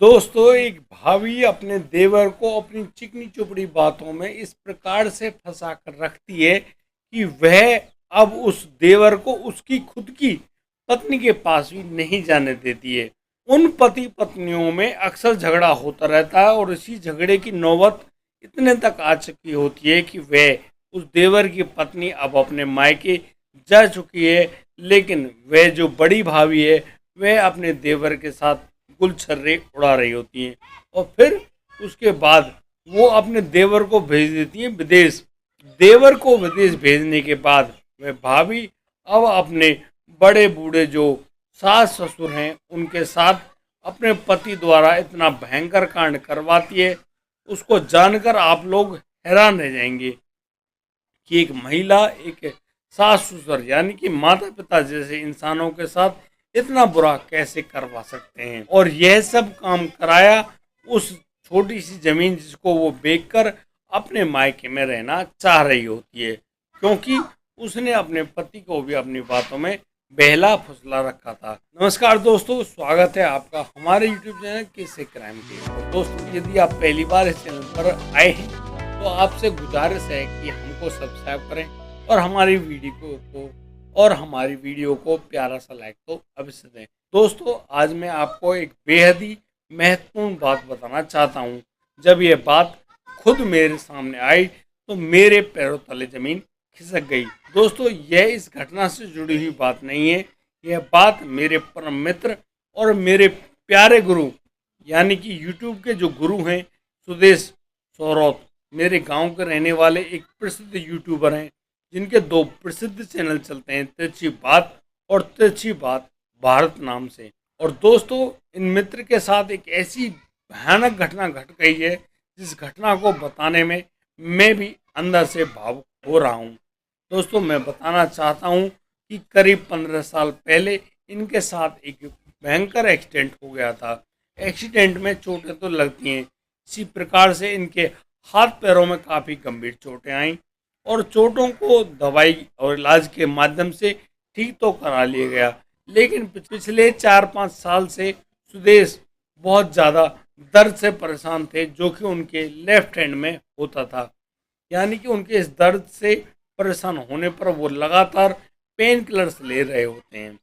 दोस्तों, एक भाभी अपने देवर को अपनी चिकनी चुपड़ी बातों में इस प्रकार से फंसा कर रखती है कि वह अब उस देवर को उसकी खुद की पत्नी के पास भी नहीं जाने देती है। उन पति पत्नियों में अक्सर झगड़ा होता रहता है और इसी झगड़े की नौबत इतने तक आ चुकी होती है कि वह उस देवर की पत्नी अब अपने मायके जा चुकी है, लेकिन वह जो बड़ी भाभी है वह अपने देवर के साथ गुलछर्रे उड़ा रही होती हैं। और फिर उसके बाद वो अपने देवर को भेज देती हैं विदेश। देवर को विदेश भेजने के बाद वह भाभी अब अपने बड़े बूढ़े जो सास ससुर हैं उनके साथ अपने पति द्वारा इतना भयंकर कांड करवाती है। उसको जानकर आप लोग हैरान रह जाएंगे कि एक महिला एक सास ससुर यानी कि माता पिता जैसे इंसानों के साथ इतना बुरा कैसे करवा सकते हैं। और यह सब काम कराया उस छोटी सी जमीन जिसको वो बेचकर अपने मायके में रहना चाह रही होती है, क्योंकि उसने अपने पति को भी अपनी बातों में बहला फुसला रखा था। नमस्कार दोस्तों, स्वागत है आपका हमारे YouTube चैनल किस्से क्राइम के। और दोस्तों, यदि आप पहली बार इस चैनल पर आए हैं तो आपसे गुजारिश है कि हमको सब्सक्राइब करें और हमारी वीडियो को प्यारा सा लाइक तो अवश्य दें। दोस्तों, आज मैं आपको एक बेहद ही महत्वपूर्ण बात बताना चाहता हूँ। जब यह बात खुद मेरे सामने आई तो मेरे पैरों तले जमीन खिसक गई। दोस्तों, यह इस घटना से जुड़ी हुई बात नहीं है। यह बात मेरे परम मित्र और मेरे प्यारे गुरु यानी कि यूट्यूब के जो गुरु हैं सुदेश सौरौत, मेरे गांव के रहने वाले एक प्रसिद्ध यूट्यूबर हैं जिनके दो प्रसिद्ध चैनल चलते हैं, तिरछी बात और तिरछी बात भारत नाम से। और दोस्तों, इन मित्र के साथ एक ऐसी भयानक घटना घट गई है जिस घटना को बताने में मैं भी अंदर से भावुक हो रहा हूँ। दोस्तों, मैं बताना चाहता हूँ कि करीब 15 साल पहले इनके साथ एक भयंकर एक्सीडेंट हो गया था। एक्सीडेंट में चोटें तो लगती हैं, इसी प्रकार से इनके हाथ पैरों में काफ़ी गंभीर चोटें आईं और चोटों को दवाई और इलाज के माध्यम से ठीक तो करा लिया गया, लेकिन पिछले 4-5 साल से सुदेश बहुत ज़्यादा दर्द से परेशान थे, जो कि उनके लेफ्ट हैंड में होता था। यानी कि उनके इस दर्द से परेशान होने पर वो लगातार पेन किलर्स ले रहे होते हैं।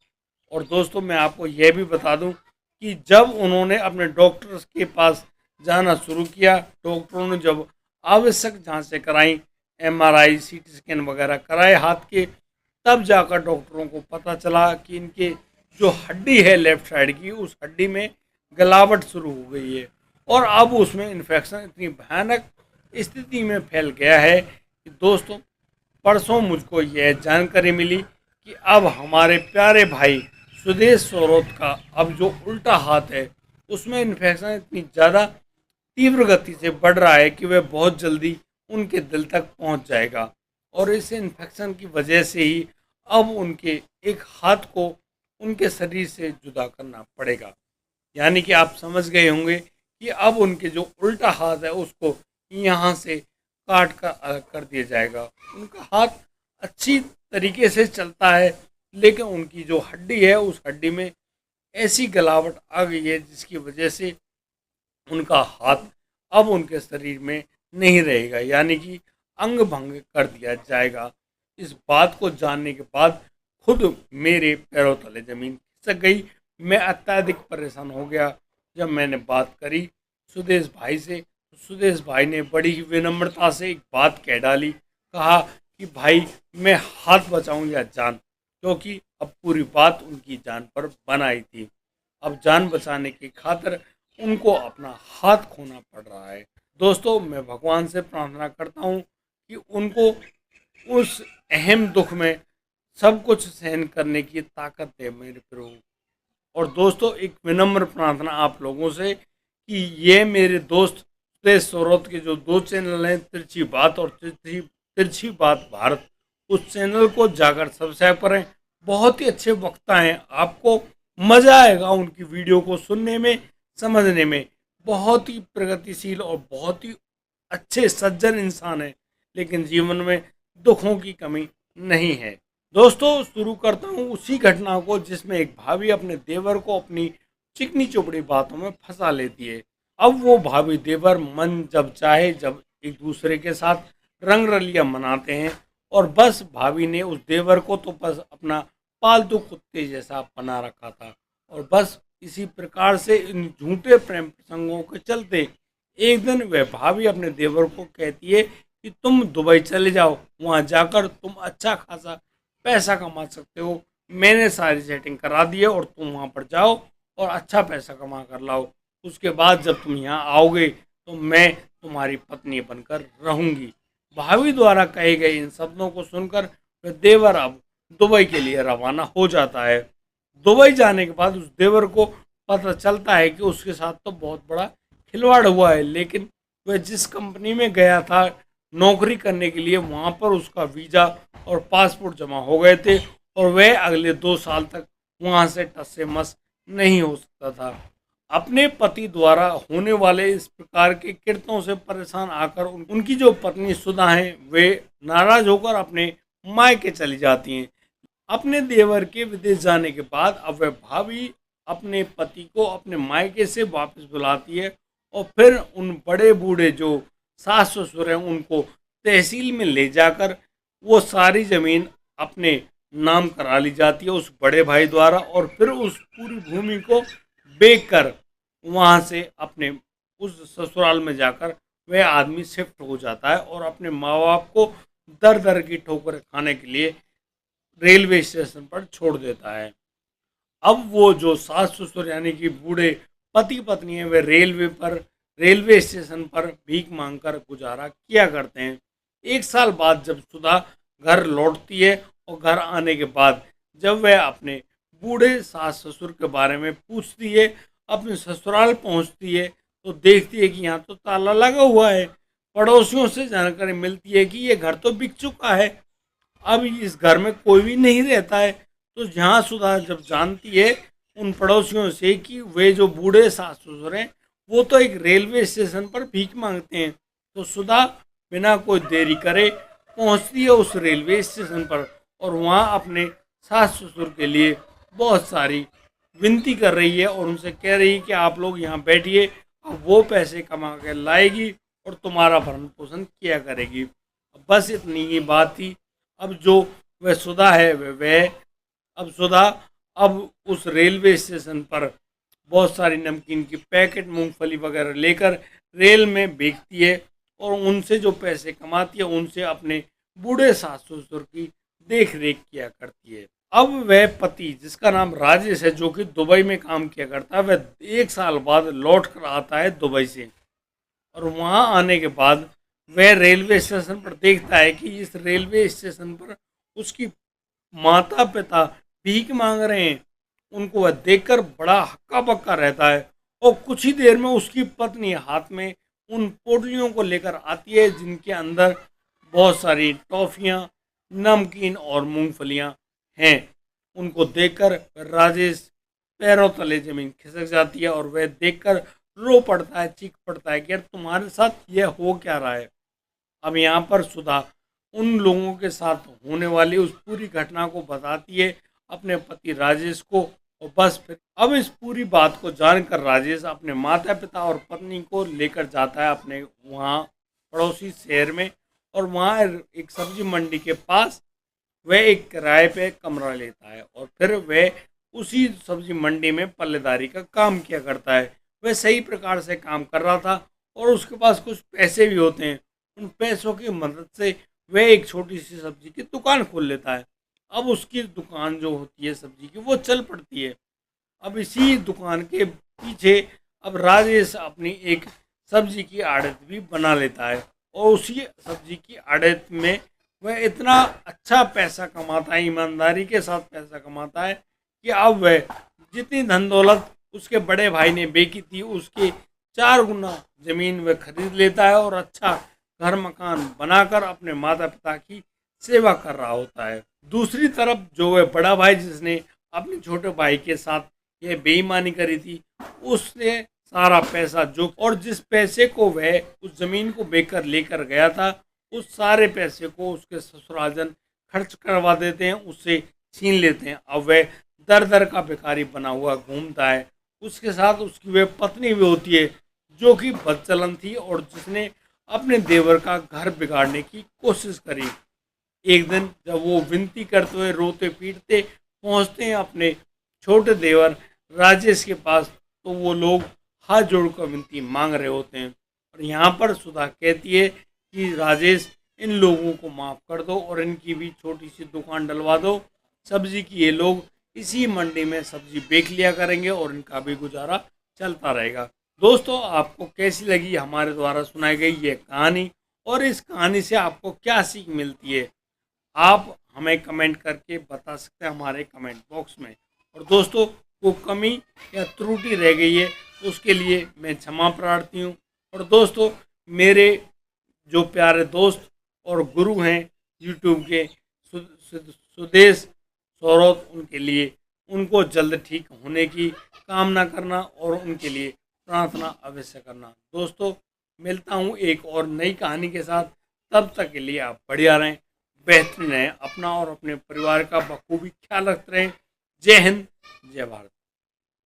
और दोस्तों, मैं आपको यह भी बता दूं कि जब उन्होंने अपने डॉक्टर्स के पास जाना शुरू किया, डॉक्टरों ने जब आवश्यक जांचें कराई, MRI CT स्कैन वगैरह कराए हाथ के, तब जाकर डॉक्टरों को पता चला कि इनके जो हड्डी है लेफ्ट साइड की, उस हड्डी में गलावट शुरू हो गई है और अब उसमें इन्फेक्शन इतनी भयानक स्थिति में फैल गया है कि दोस्तों, परसों मुझको यह जानकारी मिली कि अब हमारे प्यारे भाई सुदेश सौरौत का अब जो उल्टा हाथ है उसमें इन्फेक्शन इतनी ज़्यादा तीव्र गति से बढ़ रहा है कि वह बहुत जल्दी उनके दिल तक पहुंच जाएगा। और इस इन्फेक्शन की वजह से ही अब उनके एक हाथ को उनके शरीर से जुदा करना पड़ेगा। यानी कि आप समझ गए होंगे कि अब उनके जो उल्टा हाथ है उसको यहाँ से काट कर अलग कर दिया जाएगा। उनका हाथ अच्छी तरीके से चलता है, लेकिन उनकी जो हड्डी है उस हड्डी में ऐसी गलावट आ गई है जिसकी वजह से उनका हाथ अब उनके शरीर में नहीं रहेगा, यानी कि अंग भंग कर दिया जाएगा। इस बात को जानने के बाद खुद मेरे पैरों तले जमीन खिसक गई। मैं अत्यधिक परेशान हो गया। जब मैंने बात करी सुदेश भाई से, तो सुदेश भाई ने बड़ी ही विनम्रता से एक बात कह डाली, कहा कि भाई मैं हाथ बचाऊं या जान, क्योंकि अब पूरी बात उनकी जान पर बन आई थी। अब जान बचाने की खातिर उनको अपना हाथ खोना पड़ रहा है। दोस्तों, मैं भगवान से प्रार्थना करता हूँ कि उनको उस अहम दुख में सब कुछ सहन करने की ताकत दे मेरे प्रभु। और दोस्तों, एक विनम्र प्रार्थना आप लोगों से कि ये मेरे दोस्त सुदेश सौरौत के जो दो चैनल हैं, तिरछी बात और तिरछी बात भारत, उस चैनल को जाकर सब्सक्राइब करें। बहुत ही अच्छे वक्ता हैं, आपको मज़ा आएगा उनकी वीडियो को सुनने में, समझने में। बहुत ही प्रगतिशील और बहुत ही अच्छे सज्जन इंसान है, लेकिन जीवन में दुखों की कमी नहीं है। दोस्तों, शुरू करता हूँ उसी घटना को जिसमें एक भाभी अपने देवर को अपनी चिकनी चुपड़ी बातों में फंसा लेती है। अब वो भाभी देवर मन जब चाहे जब एक दूसरे के साथ रंग रलियां मनाते हैं, और बस भाभी ने उस देवर को तो बस अपना पालतू कुत्ते जैसा बना रखा था। और बस इसी प्रकार से इन झूठे प्रेम प्रसंगों के चलते एक दिन वह भाभी अपने देवर को कहती है कि तुम दुबई चले जाओ, वहां जाकर तुम अच्छा खासा पैसा कमा सकते हो। मैंने सारी सेटिंग करा दी है और तुम वहां पर जाओ और अच्छा पैसा कमा कर लाओ। उसके बाद जब तुम यहाँ आओगे तो मैं तुम्हारी पत्नी बनकर रहूंगी। भाभी द्वारा कहे गए इन शब्दों को सुनकर वह देवर अब दुबई के लिए रवाना हो जाता है। दुबई जाने के बाद उस देवर को पता चलता है कि उसके साथ तो बहुत बड़ा खिलवाड़ हुआ है, लेकिन वह जिस कंपनी में गया था नौकरी करने के लिए, वहां पर उसका वीज़ा और पासपोर्ट जमा हो गए थे और वह अगले 2 साल तक वहां से टस से मस नहीं हो सकता था। अपने पति द्वारा होने वाले इस प्रकार के कृत्यों से परेशान आकर उनकी जो पत्नी सुधा हैं वे नाराज होकर अपने मायके चली जाती हैं। अपने देवर के विदेश जाने के बाद अब वह भाभी अपने पति को अपने मायके से वापस बुलाती है और फिर उन बड़े बूढ़े जो सास ससुर हैं उनको तहसील में ले जाकर वो सारी ज़मीन अपने नाम करा ली जाती है उस बड़े भाई द्वारा, और फिर उस पूरी भूमि को बेच कर वहाँ से अपने उस ससुराल में जाकर वह आदमी शिफ्ट हो जाता है और अपने माँ बाप को दर दर की ठोकरें खाने के लिए रेलवे स्टेशन पर छोड़ देता है। अब वो जो सास ससुर यानी कि बूढ़े पति पत्नी है वे रेलवे स्टेशन पर भीख मांगकर गुजारा किया करते हैं। 1 साल बाद जब सुधा घर लौटती है और घर आने के बाद जब वह अपने बूढ़े सास ससुर के बारे में पूछती है, अपने ससुराल पहुंचती है तो देखती है कि यहाँ तो ताला लगा हुआ है। पड़ोसियों से जानकारी मिलती है कि ये घर तो बिक चुका है, अब इस घर में कोई भी नहीं रहता है। तो जहाँ सुधा जब जानती है उन पड़ोसियों से कि वे जो बूढ़े सास ससुर हैं वो तो एक रेलवे स्टेशन पर भीख मांगते हैं, तो सुधा बिना कोई देरी करे पहुँचती है उस रेलवे स्टेशन पर और वहाँ अपने सास ससुर के लिए बहुत सारी विनती कर रही है और उनसे कह रही है कि आप लोग यहाँ बैठिए, अब वो पैसे कमा कर लाएगी और तुम्हारा भरण पोषण किया करेगी। बस इतनी ही बात थी। अब जो वह सुधा है वह अब सुधा अब उस रेलवे स्टेशन पर बहुत सारी नमकीन की पैकेट मूंगफली वगैरह लेकर रेल में बेचती है और उनसे जो पैसे कमाती है उनसे अपने बूढ़े सास ससुर की देख रेख किया करती है। अब वह पति जिसका नाम राजेश है जो कि दुबई में काम किया करता है वह 1 साल बाद लौट कर आता है दुबई से, और वहाँ आने के बाद वह रेलवे स्टेशन पर देखता है कि इस रेलवे स्टेशन पर उसकी माता पिता भीख मांग रहे हैं। उनको वह देखकर बड़ा हक्का बक्का रहता है और कुछ ही देर में उसकी पत्नी हाथ में उन पोटलियों को लेकर आती है जिनके अंदर बहुत सारी टॉफियाँ, नमकीन और मूंगफलियाँ हैं। उनको देखकर राजेश पैरों तले जमीन खिसक जाती है और वह देखकर रो पड़ता है, चीख पड़ता है कि यार तुम्हारे साथ यह हो क्या रहा है। अब यहाँ पर सुधा उन लोगों के साथ होने वाली उस पूरी घटना को बताती है अपने पति राजेश को, और बस फिर अब इस पूरी बात को जानकर राजेश अपने माता पिता और पत्नी को लेकर जाता है अपने वहाँ पड़ोसी शहर में, और वहाँ एक सब्जी मंडी के पास वह एक किराए पे कमरा लेता है और फिर वह उसी सब्जी मंडी में पल्लेदारी का काम किया करता है। वह सही प्रकार से काम कर रहा था और उसके पास कुछ पैसे भी होते हैं। उन पैसों की मदद से वह एक छोटी सी सब्जी की दुकान खोल लेता है। अब उसकी दुकान जो होती है सब्जी की वो चल पड़ती है। अब इसी दुकान के पीछे अब राजेश अपनी एक सब्जी की आड़त भी बना लेता है और उसी सब्जी की आड़त में वह इतना अच्छा पैसा कमाता है, ईमानदारी के साथ पैसा कमाता है कि अब वह जितनी धन दौलत उसके बड़े भाई ने बेची थी उसके 4 गुना ज़मीन वह खरीद लेता है और अच्छा घर मकान बनाकर अपने माता पिता की सेवा कर रहा होता है। दूसरी तरफ जो वह बड़ा भाई जिसने अपने छोटे भाई के साथ यह बेईमानी करी थी उसने सारा पैसा जो और जिस पैसे को वह उस ज़मीन को बेचकर लेकर गया था उस सारे पैसे को उसके ससुरालजन खर्च करवा देते हैं, उससे छीन लेते हैं। अब वह दर दर का भिखारी बना हुआ घूमता है उसके साथ उसकी वह पत्नी भी होती है जो कि बदचलन थी और जिसने अपने देवर का घर बिगाड़ने की कोशिश करी। एक दिन जब वो विनती करते हुए रोते पीटते पहुंचते हैं अपने छोटे देवर राजेश के पास, तो वो लोग हाथ जोड़कर विनती मांग रहे होते हैं। और यहाँ पर सुधा कहती है कि राजेश, इन लोगों को माफ़ कर दो और इनकी भी छोटी सी दुकान डलवा दो सब्जी की। ये लोग इसी मंडी में सब्जी बेच लिया करेंगे और इनका भी गुजारा चलता रहेगा। दोस्तों, आपको कैसी लगी हमारे द्वारा सुनाई गई ये कहानी, और इस कहानी से आपको क्या सीख मिलती है, आप हमें कमेंट करके बता सकते हैं हमारे कमेंट बॉक्स में। और दोस्तों, को कमी या त्रुटि रह गई है तो उसके लिए मैं क्षमा प्रार्थी हूँ। और दोस्तों, मेरे जो प्यारे दोस्त और गुरु हैं यूट्यूब के, सुदेश सौरभ, उनके लिए उनको जल्द ठीक होने की कामना करना और उनके लिए प्रार्थना अवश्य करना। दोस्तों, मिलता हूँ एक और नई कहानी के साथ। तब तक के लिए आप बढ़िया रहें, बेहतरीन रहें, अपना और अपने परिवार का बखूबी ख्याल रखते रहें। जय हिंद, जय भारत।